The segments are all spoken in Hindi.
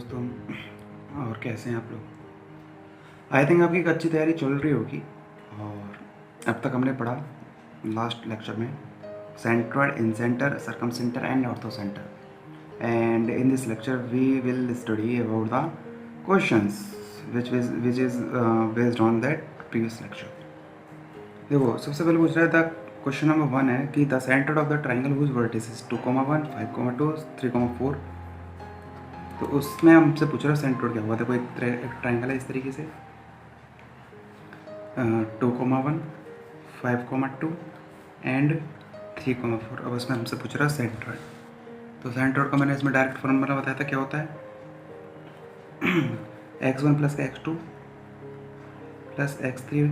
दोस्तों, और कैसे हैं आप लोग। आई थिंक आपकी एक अच्छी तैयारी चल रही होगी। और अब तक हमने पढ़ा लास्ट लेक्चर में centroid, incentre, circumcentre and orthocentre. And in this lecture we will study about the questions which is based on that previous lecture. देखो, सबसे पहले पूछ रहा है, द क्वेश्चन नंबर 1 है कि the centre of the triangle whose vertices 2,1, 5,2, 3,4। तो उसमें हमसे पूछ रहा है सेंट्रोइड क्या हुआ। देखो, एक ट्राइंगल है इस तरीके से 2,1, 5,2 एंड 3,4। अब इसमें हमसे पूछ रहा है सेंट्रोइड। तो सेंट्रोइड का मैंने इसमें डायरेक्ट फॉर्मूला बताया था, क्या होता है x1 plus x2 plus x3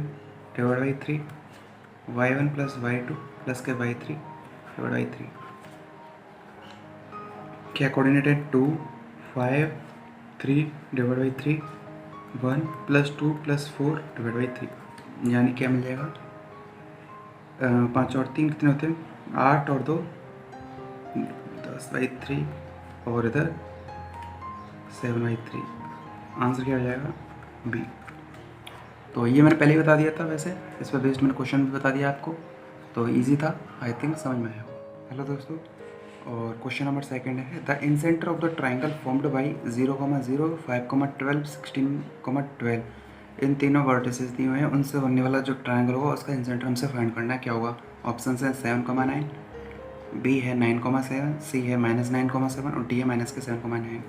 divide by 3, y1 plus y2 plus के y3 डिवाइड बाई 3। क्या कोऑर्डिनेट है 2, 5, 3 divide by 3, 1 plus 2 plus 4 divide by 3। यानी क्या मिल जाएगा, 5 और 3 कितने होते हैं, 8 और 2 10/3 और इधर 7/3। आंसर क्या हो जाएगा, बी। तो ये मैंने पहले ही बता दिया था, वैसे इस पर बेस्ड मैंने क्वेश्चन भी बता दिया आपको, तो इजी था, आई थिंक समझ में आया होगा। हेलो दोस्तों, और क्वेश्चन नंबर 2 है, the incentre of the triangle formed by 0,0, 5,12, 16,12 इन तीनों वर्टिसेस दिए हुए हैं, उनसे बनने वाला जो ट्राइंगल होगा उसका इंसेंटर हमसे फाइंड करना है। क्या होगा, ऑप्शन है 7,9, बी है 9,7, सी है -9,7 और डी है -7,9।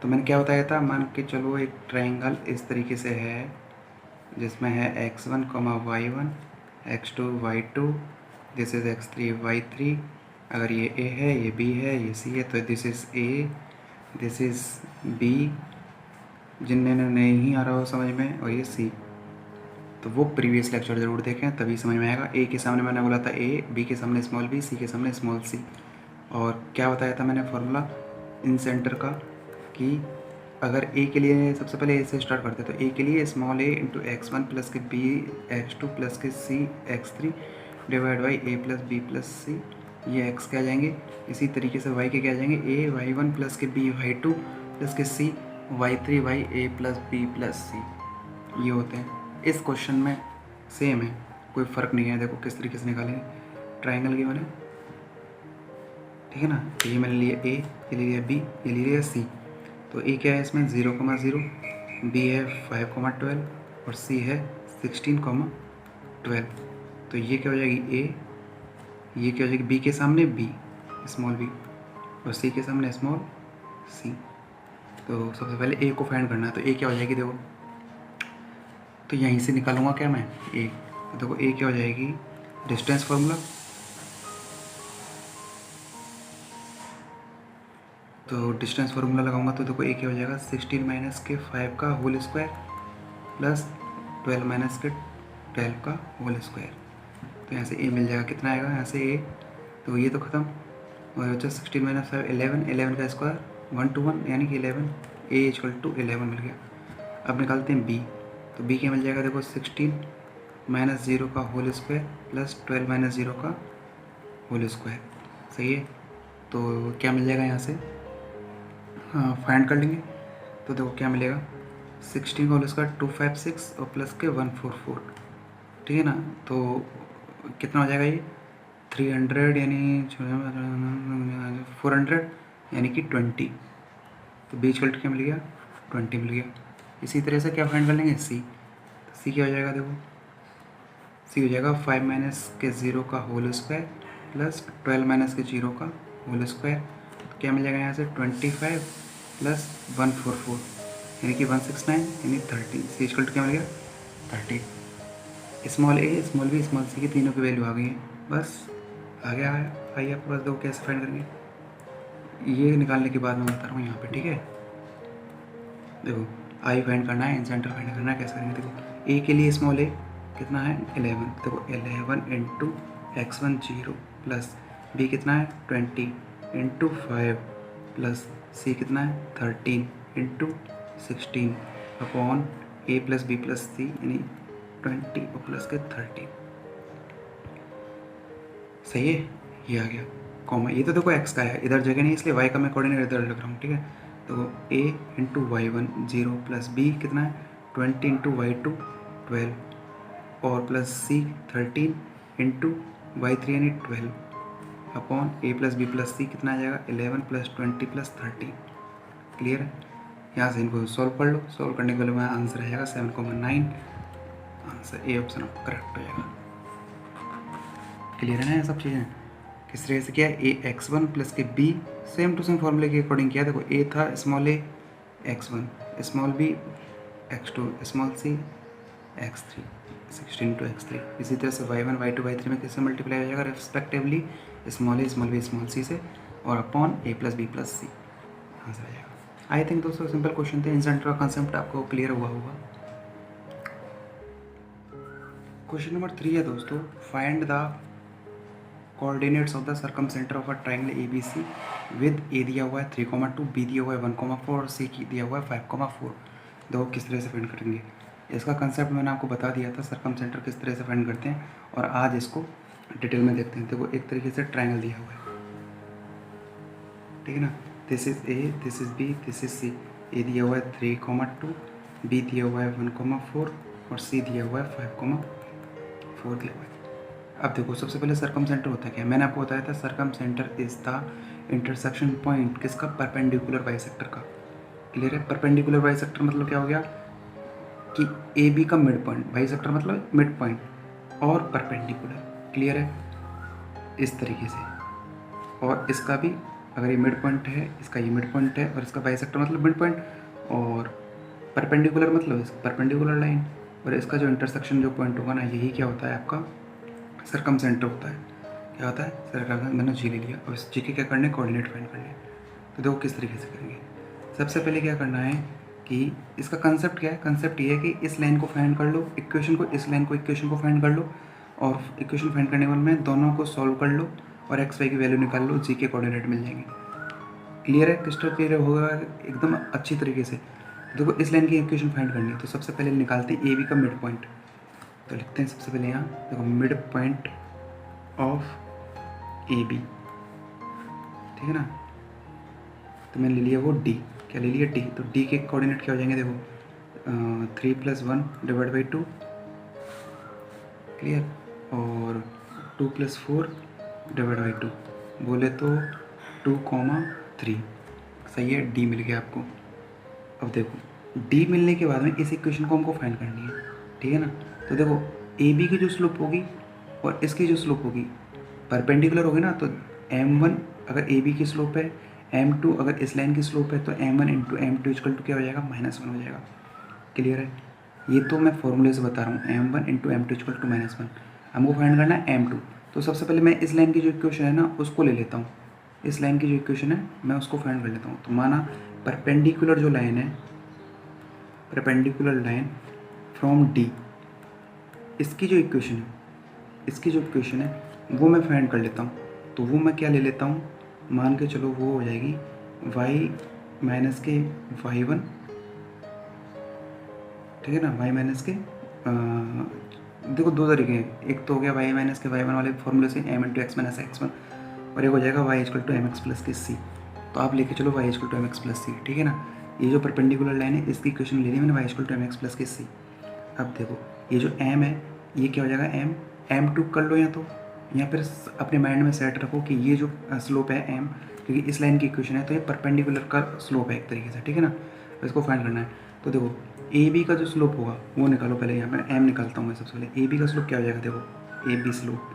तो मैंने क्या बताया था, मान के चलो एक ट्राइंगल इस तरीके से है जिसमें है x1, y1, x2, y2, this is x3, y3। अगर ये a है, ये b है, ये c है, तो this is a, this is b, जिनने नहीं आ रहा हो समझ में, और ये c। तो वो प्रीवियस लेक्चर ज़रूर देखें, तभी समझ में आएगा। a के सामने मैंने बोला था a, b के सामने स्मॉल b, c के सामने स्मॉल c। और क्या बताया था मैंने फॉर्मूला इन सेंटर का, कि अगर a के लिए सबसे पहले a से स्टार्ट करते हैं, तो a के लिए small a into x1 plus के b x2 प्लस के c x3 divide by a plus b plus c, ये x के आ जाएंगे। इसी तरीके से y के क्या आ जाएंगे, a y1 प्लस के b y2 प्लस के c y3 by a plus b plus c। ये होते हैं। इस क्वेश्चन में सेम है, कोई फ़र्क नहीं है। देखो किस तरीके से निकालेंगे ट्राइंगल के मैंने, ठीक है ना। तो ये मैंने लिया a, ये ले लिया b, ये ले लिया c। तो a क्या है इसमें 0,0, b है 5,12 और c है 16,12। तो ये क्या हो जाएगी a, ये क्या हो जाएगी b के सामने b स्मॉल b और c के सामने स्मॉल c। तो सबसे पहले a को फाइंड करना है, तो a क्या हो जाएगी, देखो तो यहीं से निकालूंगा क्या मैं a। तो देखो a क्या हो जाएगी, डिस्टेंस फार्मूला। तो डिस्टेंस फार्मूला लगाऊंगा तो देखो a क्या हो जाएगा, 16 माइनस के 5 का होल स्क्वायर प्लस 12 माइनस के 12 का होल स्क्वायर। तो यहाँ से a मिल जाएगा, कितना आएगा यहाँ से a, तो ये तो ख़त्म और बचा 16 माइनस 5 11, 11 का स्क्वायर 1 to 1 यानी कि 11, a इक्वल टू 11 मिल गया। अब निकालते हैं b, तो b क्या मिल जाएगा, देखो 16 माइनस 0 का होल स्क्वायर प्लस 12 माइनस 0 का होल स्क्वायर, सही है। तो क्या मिल जाएगा यहाँ से, हाँ फाइंड कर लेंगे। तो देखो क्या मिलेगा, 16 का होल स्क्वायर 256 और प्लस के 144, ठीक है ना। तो कितना हो जाएगा ये 300 यानी 400 यानी कि 20। तो बीच कल्ट क्या मिल गया, 20 मिल गया। इसी तरह से क्या फाइंड कर लेंगे, सी। तो सी क्या हो जाएगा, देखो सी हो जाएगा 5 माइनस के 0 का होल स्क्वायर प्लस 12 माइनस के 0 का होल स्क्वायर। तो क्या मिल जाएगा यहाँ से 25 प्लस 144 यानी कि 169 यानी 30। सी इक्वल टू क्या मिल गया 30। स्मॉल ए, स्मॉल बी, स्मॉल सी की तीनों की वैल्यू आ गई है। बस आ गया, आइए आपके पास, देखो कैसे फाइंड करेंगे। ये निकालने के बाद मैं बता रहा हूँ यहाँ पे, ठीक है। देखो आई फाइंड करना है, इंसेंटर फाइंड करना है, कैसे करेंगे। देखो ए के लिए स्मॉल ए कितना है 11, देखो 11 इंटू x1 0 प्लस बी कितना है 20 इंटू 5 प्लस सी कितना है 13 इंटू 16 अपॉन ए प्लस बी प्लस सी यानी 20 और प्लस के 30, सही है। ये आ गया कॉमा, ये तो देखो x का है, इधर जगह नहीं इसलिए y का मैं कोऑर्डिनेट इधर लग रहा हूँ, ठीक है। तो a into y1 0 plus b कितना है 20 इंटू y2 12 और प्लस c 13 इंटू y3 यानी 12 upon a plus b plus c कितना आ जाएगा 11 प्लस 20 प्लस 13। क्लियर है। यहाँ से इनको सॉल्व कर लो। सॉल्व करने के बाद आंसर आ जाएगा 7,9। आंसर ए ऑप्शन आपका करेक्ट हो जाएगा। क्लियर है ना ये सब चीज़ें। किस तरह से किया है ए x1 प्लस के b सेम टू सेम फॉर्मूले के अकॉर्डिंग किया। देखो a था small a x1 small b x2 small c x3 16 to x3। इसी तरह से y1 y2 y3 में किससे मल्टीप्लाई हो जाएगा respectively small a small b small c से और upon a plus b plus c answer आ जाएगा। आई थिंक दोस्तों सिंपल क्वेश्चन थे। इन सेंटर का कंसेप्ट आपको क्लियर हुआ होगा। क्वेश्चन नंबर 3 है दोस्तों, find the coordinates of the circumcentre of a triangle A B C with A दिया हुआ है 3,2 बी दिया हुआ है 1,4 और सी दिया हुआ है 5,4। दो किस तरह से फाइंड करेंगे इसका कंसेप्ट मैंने आपको बता दिया था, सर्कम सेंटर किस तरह से फाइंड करते हैं। और आज इसको डिटेल में देखते हैं। देखो एक तरीके से ट्राइंगल दिया हुआ है, ठीक है ना। This is A, this is B, this is C. A दिया हुआ है 3,2, बी दिया हुआ है 1,4 और सी दिया हुआ है 5,4 दिया हुआ है। अब देखो सबसे पहले सर्कम सेंटर होता है क्या, मैंने आपको बताया था circum centre is the intersection point किसका, परपेंडिकुलर बाइसेक्टर का। क्लियर है। परपेंडिकुलर बाइसेक्टर मतलब क्या हो गया कि ए बी का मिड पॉइंट, बाइसेक्टर मतलब मिड पॉइंट और परपेंडिकुलर। क्लियर है। इस तरीके से और इसका भी अगर ये मिड पॉइंट है, इसका ये मिड पॉइंट है और इसका बाइसेक्टर मतलब मिड पॉइंट और परपेंडिकुलर मतलब परपेंडिकुलर लाइन और इसका जो इंटरसेक्शन जो पॉइंट होगा ना, यही क्या होता है आपका सर्कम सेंटर होता है। क्या होता है सर्कम। मैंने जी ले लिया और इस जी के क्या करने, कोऑर्डिनेट फाइंड करने। तो देखो किस तरीके से करेंगे। सबसे पहले क्या करना है कि इसका कंसेप्ट क्या है, कंसेप्ट ये है कि इस लाइन को फाइंड कर लो, इक्वेशन को, इस लाइन को इक्वेशन को फाइंड कर लो और इक्वेशन फाइंड करने वाले में दोनों को सॉल्व कर लो और एक्स वाई की वैल्यू निकाल लो, जी के कोऑर्डिनेट मिल जाएंगे। क्लियर है, क्रिस्टल क्लियर होगा एकदम अच्छी तरीके से। देखो इस लाइन की इक्वेशन फाइंड करनी है तो सबसे पहले निकालते हैं ए बी का मिड पॉइंट। तो लिखते हैं सबसे पहले यहाँ देखो mid point of A B, ठीक है ना। तो मैंने ले लिया वो डी, क्या ले लिया डी। तो डी के कोऑर्डिनेट क्या हो जाएंगे देखो 3 + 1 / 2। क्लियर। और 2 + 4 / 2 बोले तो 2,3। सही है, डी मिल गया आपको। अब देखो डी मिलने के बाद में इस इक्वेशन को हमको फाइंड करनी है, ठीक है ना। तो देखो ए बी की जो स्लोप होगी और इसकी जो स्लोप होगी परपेंडिकुलर होगी ना, तो m1 अगर ए बी की स्लोप है, m2 अगर इस लाइन की स्लोप है, तो m1 × m2 = क्या हो जाएगा -1 हो जाएगा। क्लियर है। ये तो मैं फॉर्मूले से बता रहा हूँ, m1 × m2 = -1। हमको फाइंड करना है m2। तो सबसे पहले मैं इस लाइन की जो इक्वेशन है ना उसको ले लेता हूँ। इस लाइन की जो इक्वेशन है मैं उसको फाइंड कर लेता हूँ। तो माना परपेंडिकुलर जो लाइन है, परपेंडिकुलर लाइन फ्रॉम डी, इसकी जो इक्वेशन है, इसकी जो इक्वेशन है वो मैं फाइंड कर लेता हूँ। तो वो मैं क्या ले लेता हूँ, मान के चलो वो हो जाएगी y - के y1, ठीक है ना। y - के देखो दो तरीके हैं, एक तो हो गया y - के y1 वाले फॉर्मूले से m × x - x1 और एक हो जाएगा y = mx + के c। तो आप लेके चलो y = mx + c, ठीक है ना। ये जो परपेंडिकुलर लाइन है इसकी इक्वेशन ले ली मैंने y = mx + के c। अब देखो ये जो m है ये क्या हो जाएगा m2 कर लो, या फिर अपने माइंड में सेट रखो कि ये जो स्लोप है m, क्योंकि इस लाइन की इक्वेशन है तो ये परपेंडिकुलर का स्लोप है एक तरीके से, ठीक है ना। तो इसको फाइंड करना है। तो देखो ए बी का जो स्लोप होगा वो निकालो। पहले यहाँ पर m निकालता हूँ मैं सबसे पहले। ए बी का स्लोप क्या हो जाएगा, देखो A B slope,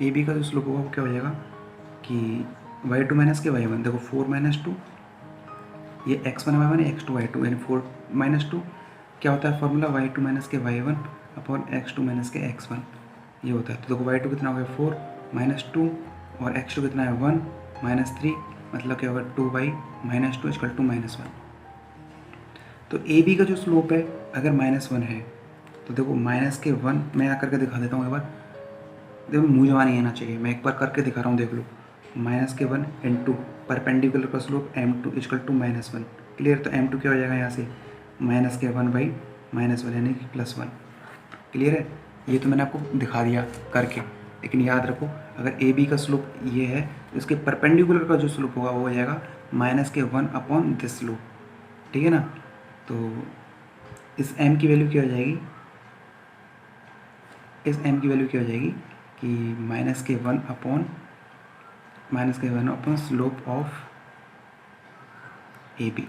A B का जो स्लोप होगा वो क्या हो जाएगा कि y2 - के y1। देखो 4 - 2 ये x1 y1 है, x2 y2 यानी 4 - 2 क्या होता है फॉर्मूला y2 - के y1 अपॉन x2 - के x1 ये होता है। तो देखो y2 कितना हो गया 4 - 2 और x2 कितना है 1 - 3 मतलब क्या होगा 2y - 2 = -1। तो ए बी का जो स्लोप है अगर -1 है तो देखो -1 मैं यहाँ करके दिखा देता हूँ एक बार। देखो मुँह जमा नहीं आना चाहिए, मैं एक बार करके दिखा रहा हूँ, देख लो। -1 × परपेंडिकुलर का स्लोप m2 = -1। क्लियर। तो m2 क्या हो जाएगा यहाँ से -1/-1 यानी कि +1। क्लियर है। ये तो मैंने आपको दिखा दिया करके, लेकिन याद रखो अगर ए बी का स्लोप ये है तो इसके परपेंडिकुलर का जो स्लोप होगा वो हो जाएगा -1 अपॉन दिस स्लोप, ठीक है ना। तो इस m की वैल्यू क्या हो जाएगी, इस m की वैल्यू क्या हो जाएगी कि -1 upon slope of A B,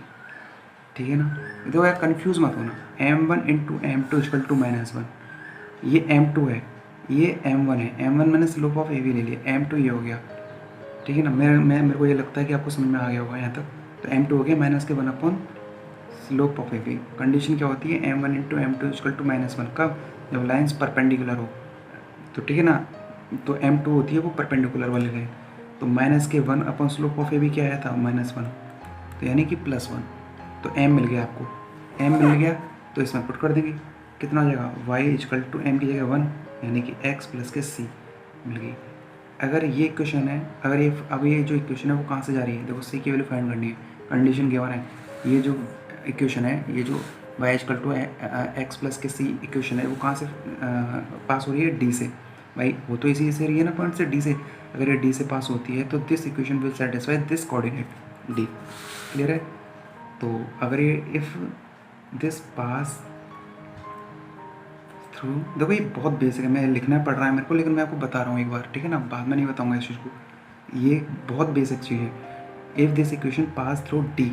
ठीक है ना। देखो यार कंफ्यूज मत होना, m1 into m2 equal to -1, ये m2 है, ये m1 है, m1 मैंने स्लोप ऑफ ए बी ले लिया, m2 ये हो गया, ठीक है ना। मेरे को ये लगता है कि आपको समझ में आ गया होगा यहाँ तक। तो m2 हो गया -1 upon slope of A B. Condition क्या होती है, m1 into m2 equal to -1, कब, जब लाइन्स परपेंडिकुलर हो, तो ठीक है ना। तो m2 होती है वो परपेंडिकुलर वाली लाइन, तो -1 upon slope of A B क्या आया था, -1, तो यानी कि +1। तो m मिल गया आपको, m मिल गया, तो इसमें पुट कर देंगे, कितना हो जाएगा, y इक्वल टू m की जगह 1, यानी कि x प्लस के c मिल गई। अगर ये इक्वेशन है, अगर ये अब ये जो इक्वेशन है वो कहाँ से जा रही है, देखो c की वैल्यू फाइंड करनी है, कंडीशन गिवन है। ये जो इक्वेशन है, ये जो y equal to x plus के c इक्वेशन है, वो कहाँ से पास हो रही है, d से। भाई वो तो इसी से रही है ना, पॉइंट से, d से। अगर ये d से पास होती है तो this equation will satisfy this coordinate d, clear है। तो अगर ये इफ़ दिस पास थ्रू, देखो ये बहुत बेसिक है, मैं लिखना पड़ रहा है मेरे को, लेकिन मैं आपको बता रहा हूँ एक बार, ठीक है ना, बाद में नहीं बताऊँगा इस चीज़ को, ये बहुत बेसिक चीज़ है। If this equation pass through D,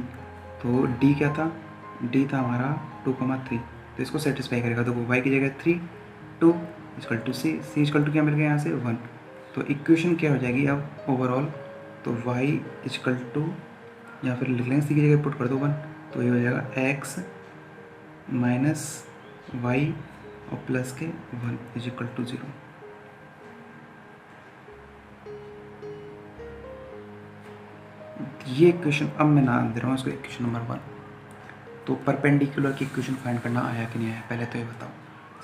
तो डी क्या था, डी था हमारा 2,3, तो इसको सेटिस्फाई करेगा। तो वाई की जगह 3, 2 equal to c, c equal to क्या मिल गया यहाँ से 1। तो इक्वेशन क्या हो जाएगी अब ओवरऑल, तो वाई इक्वल टू, या फिर लिख लें सी की जगह पुट कर दो 1, तो ये हो जाएगा x माइनस वाई और प्लस के 1 इज इक्वल टू 0। ये इक्वेशन अब मैं नाम दे रहा हूँ इसको इक्वेशन नंबर 1। तो परपेंडिकुलर की इक्वेशन फाइंड करना आया कि नहीं आया, पहले तो ये बताओ।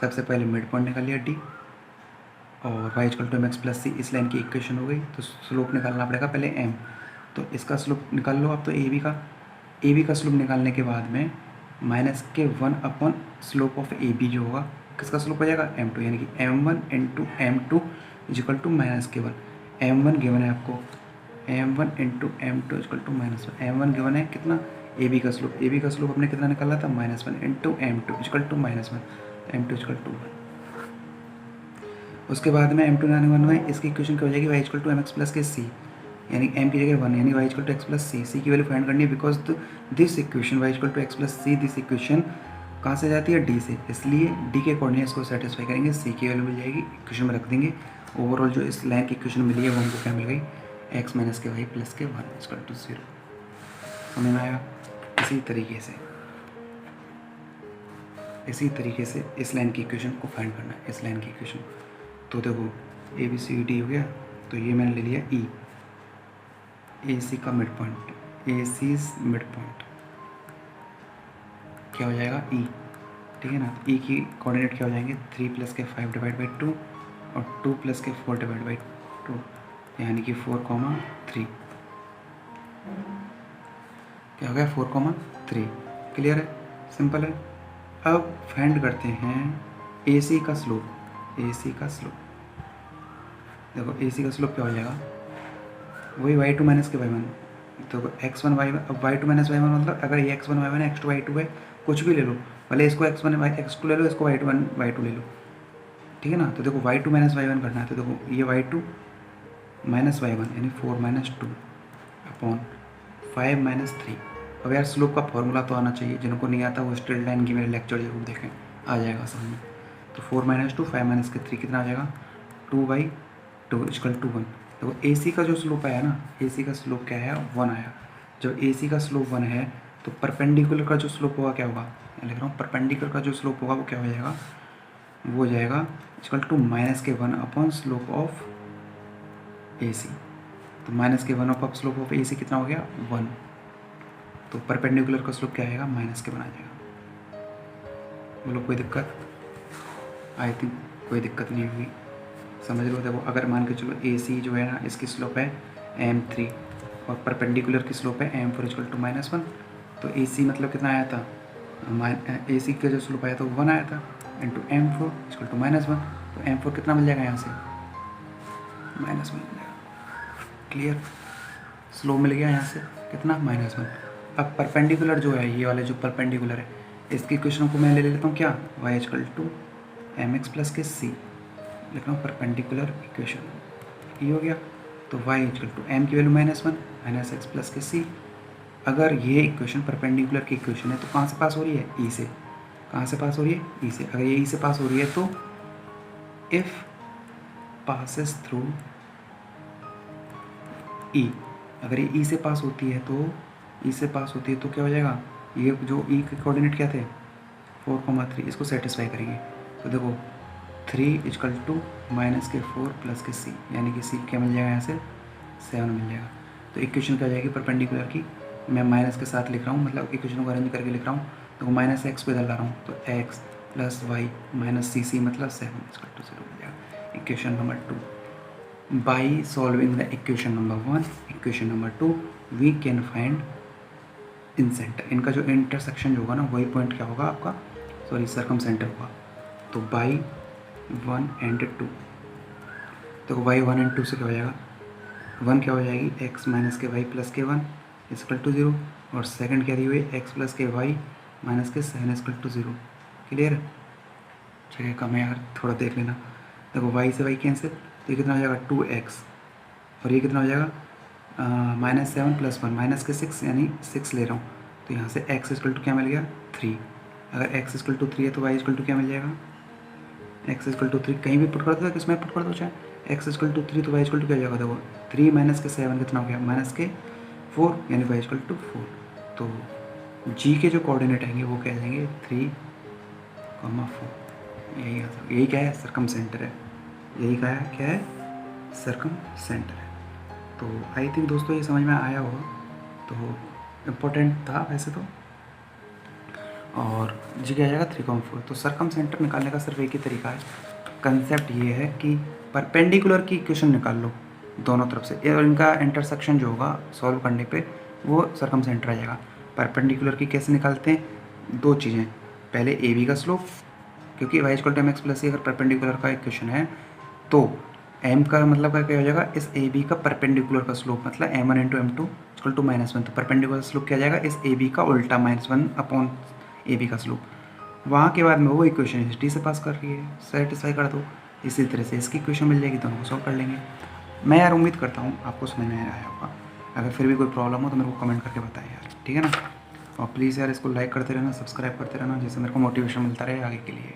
सबसे पहले मिड पॉइंट निकाल लिया डी, और y equal to mx plus c, इस लाइन की इक्वेशन हो गई। तो स्लोप निकालना पड़ेगा पहले m, तो इसका स्लोप निकाल लो आप। तो ए बी का स्लोप निकालने के बाद में -1 upon slope of A B जो होगा, किसका स्लोप हो जाएगा, m2, यानी कि m1 into m2 equal to -1। m1 given है आपको, m1 into m2 equal to -1। m1 given है कितना, ए बी का स्लोप अपने कितना निकाला था, -1 into m2 equal to -1, m2 equal to 1। उसके बाद में m2 नाने 1 में इसकी इक्वेशन क्या हो जाएगी, y equal to mx plus के c, यानी m की जगह 1, यानी y equal to x plus c की वैल्यू फाइंड करनी है, because this equation y equal to x plus c, this equation कहाँ से जाती है, d से, इसलिए d के अकॉर्डिंग इसको सेटिस्फाई करेंगे, c की वैल्यू मिल जाएगी, इक्वेशन में रख देंगे। ओवरऑल जो इस लाइन की इक्वेशन मिली है वो हमको क्या मिल गई, x माइनस के y प्लस के 1 इक्वल टू 0। समझ में आया। इसी तरीके से इस लाइन की इक्वेशन को फाइंड करना है, इस लाइन की इक्वेशन। तो देखो ए बी सी डी हो गया, तो ये मैंने ले लिया ई, ए सी का मिड पॉइंट, ए सी मिड पॉइंट क्या हो जाएगा, ई, ठीक है ना। ई की कोऑर्डिनेट क्या हो जाएंगे, 3 प्लस के 5 डिवाइड बाई 2 और 2 प्लस के 4 डिवाइड बाई 2, यानी कि 4,3 क्या हो गया, 4,3। क्लियर है, सिंपल है। अब फाइंड करते हैं ए सी का स्लोप, देखो ए सी का स्लोप क्या हो जाएगा, वही y2 माइनस के y1, तो x1 y1, अब y2 माइनस y1 मतलब अगर ये x1 y1 है, x2 y2 है, कुछ भी ले लो, भले इसको x1 x2 ले लो, इसको y2 y2 ले लो, ठीक है ना। तो देखो y2 माइनस y1 करना है, तो देखो ये y2 माइनस y1 यानी 4 माइनस 2 अपॉन 5 माइनस 3। अब यार स्लोप का फॉर्मूला तो आना चाहिए, जिनको नहीं आता वो स्ट्रेट लाइन की मेरे लेक्चर जरूर देखें, आ जाएगा समझ में। तो 4 माइनस 2 5 माइनस के 3 कितना आ जाएगा, 2/2 इक्वल टू 1। देखो ए सी का जो स्लोप आया ना, ए सी का स्लोप क्या है, 1 आया। जब ए सी का स्लोप 1 है तो परपेंडिकुलर का जो स्लोप होगा क्या होगा, मैं लिख रहा हूँ, परपेंडिकुलर का जो स्लोप होगा वो क्या हो जाएगा, वो हो जाएगा equal to -1 upon slope of A C. तो -1 upon slope of A C कितना हो गया, 1। तो परपेंडिकुलर का स्लोप क्या आएगा, -1 आ जाएगा। बोलो कोई दिक्कत, आई थिंक कोई दिक्कत नहीं होगी, समझ लो। देखो अगर मान के चलो ए सी जो है ना, इसकी स्लोप है m3 और परपेंडिकुलर की स्लोप है m4 इक्वल टू -1, तो ए सी मतलब कितना आया था, ए सी का जो स्लोप आया था वो 1 आया था, इंटू m4 इक्वल टू -1, तो m4 कितना मिल जाएगा यहाँ से, -1 मिल जाएगा। क्लियर, स्लोप मिल गया यहाँ से। कितना -1। अब परपेंडिकुलर जो है, ये वाले जो परपेंडिकुलर है, इसकी इक्वेशन को मैं ले लेता हूँ क्या, y equal to M x plus के सी, लिख रहा हूँ परपेंडिकुलर इक्वेशन, ये हो गया। तो y इक्वल टू एम की वैल्यू -1 माइनस एक्स प्लस के सी। अगर ये इक्वेशन परपेंडिकुलर की इक्वेशन है तो कहाँ से पास हो रही है, ई से। कहाँ से पास हो रही है, ई से। अगर ये ई से पास हो रही है तो इफ पासेस थ्रू ई, अगर ये ई से पास होती है तो, ई से पास होती है तो क्या हो जाएगा, ये जो ई के कोऑर्डिनेट क्या थे 4,3, इसको सेटिस्फाई करेंगे। तो देखो 3 इक्वल टू माइनस के 4 प्लस के सी, यानी कि सी क्या मिल जाएगा, यहाँ से 7 मिल जाएगा। तो इक्वेशन क्या हो जाएगी परपेंडिकुलर की, मैं माइनस के साथ लिख रहा हूँ, मतलब इक्वेशन को अरेंज करके लिख रहा हूँ। तो माइनस एक्स को इधर ला रहा हूँ, तो x plus y minus c मतलब 7 इक्वल टू 0 मिल जाएगा। Equation number 2, by solving the equation number 1, equation number 2 we can find incentre. इनका जो इंटरसेक्शन जो होगा ना, वही पॉइंट क्या होगा आपका, सॉरी सर्कम सेंटर होगा। तो बाई 1 एंड 2, तो बाई 1 एंड 2 से क्या हो जाएगा, 1 क्या हो जाएगी, x माइनस के वाई प्लस के 1 इक्वल टू 0, और सेकंड क्या दी हुई है, x प्लस के वाई माइनस के 7 इक्वल टू 0। क्लियर, जगह कम है यार, थोड़ा देख लेना। देखो y से y कैंसिल, तो ये कितना हो जाएगा 2x, और ये कितना हो जाएगा -7 + 1 माइनस के 6, यानी 6 ले रहा हूँ। तो यहाँ से x इक्वल टू क्या मिल गया 3। अगर x इक्वल टू 3 है तो y इक्वल टू क्या मिल जाएगा, x इक्वल टू 3 कहीं भी पुट कर दो, किसमें पुट कर दो चाहे, x इक्वल टू 3 तो y इक्वल टू क्या हो जाएगा, देखो 3 माइनस के 7 कितना हो गया, माइनस के 4, यानी y इक्वल टू 4। तो g के जो कोऑर्डिनेट आएंगे वो क्या जाएंगे 3, 4। यही क्या है, सर्कम सेंटर है। यही क्या है सर्कम सेंटर है। तो आई थिंक दोस्तों ये समझ में आया होगा, तो इम्पोर्टेंट था वैसे तो। और जी क्या जाएगा 3,4। तो सर्कम सेंटर निकालने का सिर्फ एक ही तरीका है, कंसेप्ट ये है कि परपेंडिकुलर की इक्वेशन निकाल लो दोनों तरफ से, और इनका इंटरसेक्शन जो होगा सॉल्व करने पे वो सर्कम सेंटर आ जाएगा। परपेंडिकुलर की कैसे निकालते हैं, दो चीज़ें, पहले ए बी का स्लोप, क्योंकि y equal to M x plus c अगर परपेंडिकुलर का इक्वेशन है तो m का मतलब क्या हो जाएगा, इस ए बी का परपेंडिकुलर का स्लोप, मतलब m1 into m2 equal to -1। तो परपेंडिकुलर स्लोप क्या जाएगा, इस ए बी का उल्टा -1 अपॉन ए बी का स्लोप। वहाँ के बाद में वो इक्वेशन एच डी से पास कर रही है, सेटिस्फाई कर दो। इसी तरह से इसकी इक्वेशन मिल जाएगी, दोनों को सॉल्व कर लेंगे। मैं यार उम्मीद करता हूँ आपको समझ में आया होगा। अगर फिर भी कोई प्रॉब्लम हो तो मेरे को कमेंट करके बताएं यार, ठीक है ना। और प्लीज़ यार इसको लाइक करते रहना, सब्सक्राइब करते रहना, जिससे मेरे को मोटिवेशन मिलता रहे आगे के लिए।